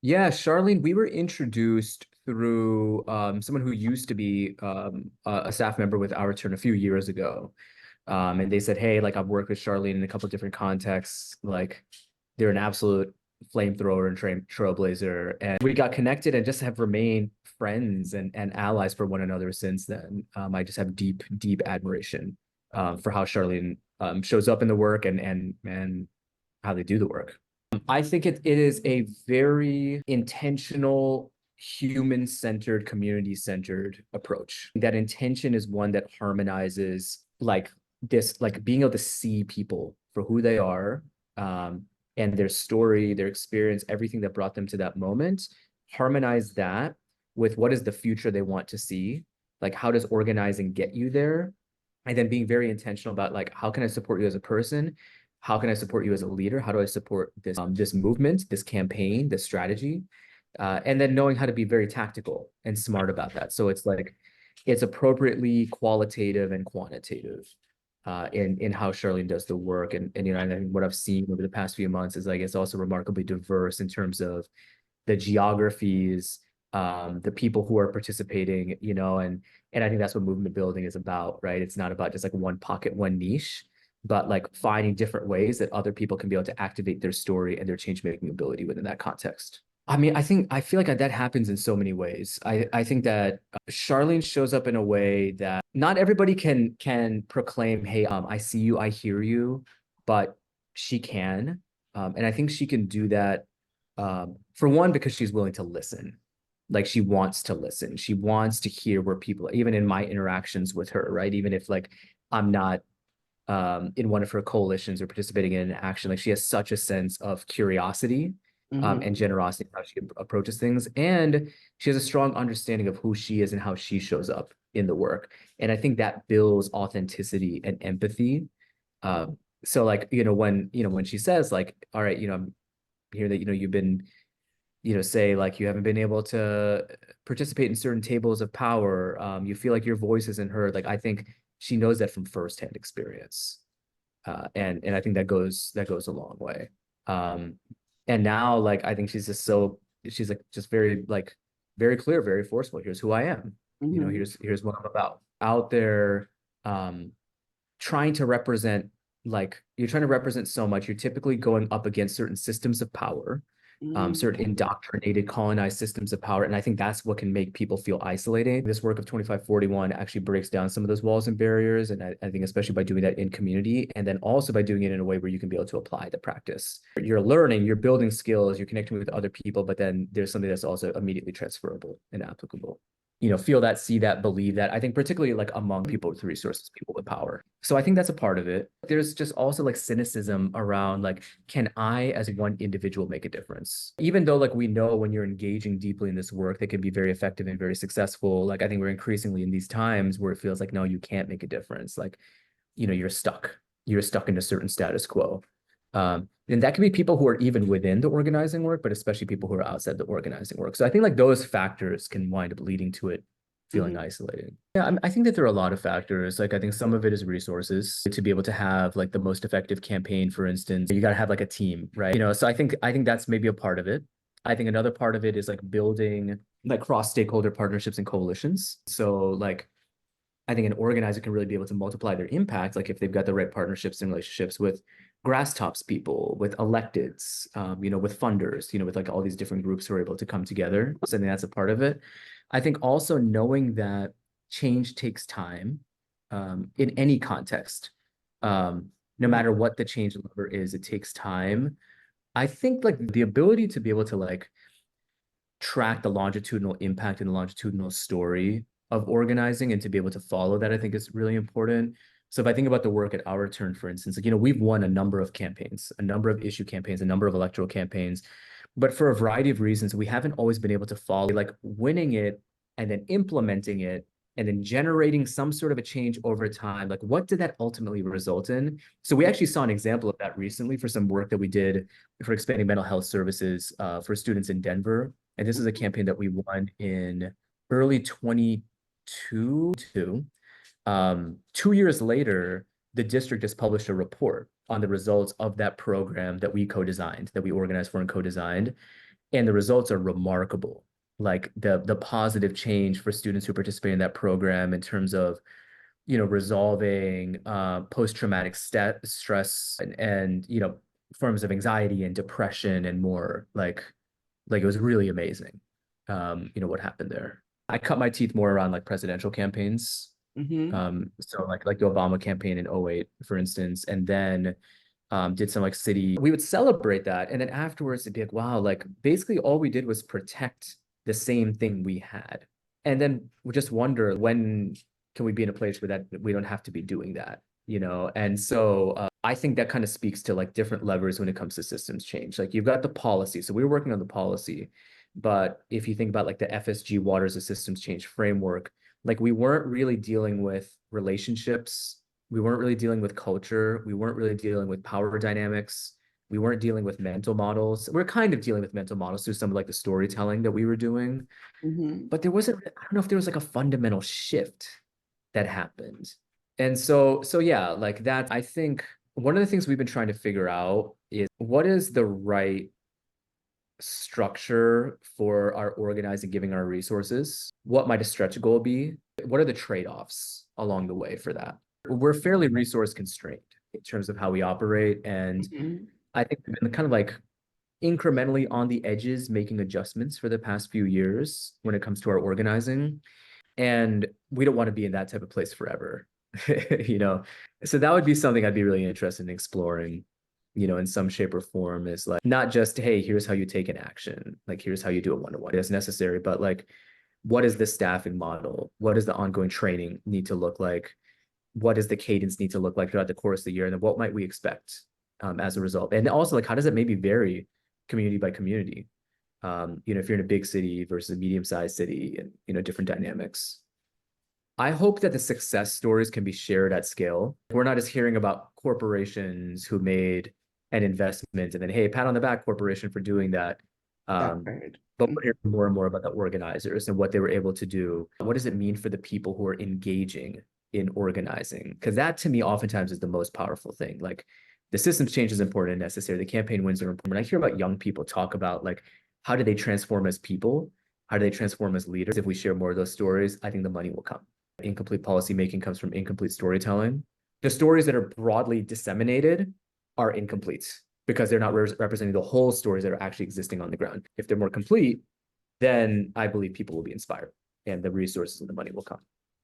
Yeah, Charlene, we were introduced through someone who used to be a staff member with our turn a few years ago. And they said, hey, like I've worked with Charlene in a couple of different contexts. Like they're an absolute flamethrower and trailblazer. And we got connected and just have remained friends and allies for one another since then. I just have deep, deep admiration for how Charlene shows up in the work and how they do the work. I think it is a very intentional, human-centered, community-centered approach. That intention is one that harmonizes like this, like being able to see people for who they are, and their story, their experience, everything that brought them to that moment, harmonize that with what is the future they want to see. Like, how does organizing get you there? And then being very intentional about like, how can I support you as a person? How can I support you as a leader? How do I support this movement, this campaign, this strategy? And then knowing how to be very tactical and smart about that. So it's like it's appropriately qualitative and quantitative in how Charlene does the work. And you know, I think what I've seen over the past few months is like it's also remarkably diverse in terms of the geographies, the people who are participating, you know, and I think that's what movement building is about, right? It's not about just like one pocket, one niche, but like finding different ways that other people can be able to activate their story and their change making ability within that context. I mean, I feel like that happens in so many ways. I think that Charlene shows up in a way that not everybody can proclaim, "Hey, I see you, I hear you," but she can, and I think she can do that for one because she's willing to listen. Like she wants to listen. She wants to hear where people, even in my interactions with her, right? Even if like I'm not in one of her coalitions or participating in an action. Like she has such a sense of curiosity Hmm. and generosity in how she approaches things. And she has a strong understanding of who she is and how she shows up in the work. And I think that builds authenticity and empathy. So like, when she says like, all right, I'm here that, you've been, say like you haven't been able to participate in certain tables of power. You feel like your voice isn't heard. Like I think she knows that from firsthand experience, and I think that goes a long way. Um, and now like I think she's like just very like very clear, very forceful. Here's who I am. Hmm. Here's what I'm about. Out there, um, trying to represent like you're trying to represent so much. You're typically going up against certain systems of power, certain Hmm. indoctrinated, colonized systems of power. And I think that's what can make people feel isolated. This work of 2541 actually breaks down some of those walls and barriers. And I think especially by doing that in community and then also by doing it in a way where you can be able to apply the practice. You're learning, you're building skills, you're connecting with other people, but then there's something that's also immediately transferable and applicable. Feel that, see that, believe that. I think particularly like among people with resources, people with power. So I think that's a part of it. There's just also like cynicism around like, can I as one individual make a difference? Even though like we know when you're engaging deeply in this work, they can be very effective and very successful. Like I think we're increasingly in these times where it feels like, no, you can't make a difference. Like, you're stuck. You're stuck in a certain status quo. And that can be people who are even within the organizing work, but especially people who are outside the organizing work. So I think like those factors can wind up leading to it feeling Hmm. isolated. Yeah, I think that there are a lot of factors. Like I think some of it is resources to be able to have like the most effective campaign, for instance. You got to have like a team, right? So I think that's maybe a part of it. I think another part of it is like building like cross stakeholder partnerships and coalitions. So like I think an organizer can really be able to multiply their impact, like if they've got the right partnerships and relationships with grass tops people, with electeds, with funders, with like all these different groups who are able to come together. So I think that's a part of it. I think also knowing that change takes time in any context. No matter what the change lever is, it takes time. I think like the ability to be able to like track the longitudinal impact and the longitudinal story of organizing and to be able to follow that, I think is really important. So if I think about the work at our turn, for instance, like, we've won a number of campaigns, a number of issue campaigns, a number of electoral campaigns, but for a variety of reasons, we haven't always been able to follow like winning it and then implementing it and then generating some sort of a change over time. Like what did that ultimately result in? So we actually saw an example of that recently for some work that we did for expanding mental health services for students in Denver. And this is a campaign that we won in early 22. 2 years later, the district just published a report on the results of that program that we co-designed, that we organized for and co-designed. and the results are remarkable. Like the positive change for students who participate in that program in terms of, resolving post-traumatic stress and forms of anxiety and depression and more. Like it was really amazing. What happened there. I cut my teeth more around like presidential campaigns. Mm-hmm. So like the Obama campaign in '08, for instance, and then did some like city. We would celebrate that, and then afterwards it'd be like, wow, like basically all we did was protect the same thing we had, and then we just wonder when can we be in a place where that we don't have to be doing that. And so I think that kind of speaks to like different levers when it comes to systems change. Like you've got the policy, so we were working on the policy, but if you think about like the FSG Water as a Systems Change framework, like we weren't really dealing with relationships, we weren't really dealing with culture, we weren't really dealing with power dynamics, we weren't dealing with mental models. We're kind of dealing with mental models through some of like the storytelling that we were doing, Mm-hmm. but there wasn't, I don't know if there was like a fundamental shift that happened. And so yeah, like that, I think one of the things we've been trying to figure out is what is the right structure for our organizing, giving our resources? What might a stretch goal be? What are the trade-offs along the way for that? We're fairly resource constrained in terms of how we operate. And Mm-hmm. I think we've been kind of like incrementally on the edges, making adjustments for the past few years when it comes to our organizing. And we don't want to be in that type of place forever, you know? So that would be something I'd be really interested in exploring, in some shape or form is like not just, hey, here's how you take an action, like here's how you do it one-to-one. It's necessary, but like, what is the staffing model? What does the ongoing training need to look like? What does the cadence need to look like throughout the course of the year? And then what might we expect as a result? And also, like, how does it maybe vary community by community? If you're in a big city versus a medium-sized city and, different dynamics. I hope that the success stories can be shared at scale. We're not just hearing about corporations who made an investment and then, hey, pat on the back, corporation, for doing that. That's Um, right. but we're hearing more and more about the organizers and what they were able to do. What does it mean for the people who are engaging in organizing? Because that to me oftentimes is the most powerful thing. Like the systems change is important and necessary. The campaign wins are important. When I hear about young people talk about like how do they transform as people? How do they transform as leaders? If we share more of those stories, I think the money will come. Incomplete policymaking comes from incomplete storytelling. The stories that are broadly disseminated are incomplete because they're not representing the whole stories that are actually existing on the ground. If they're more complete, then I believe people will be inspired and the resources and the money will come.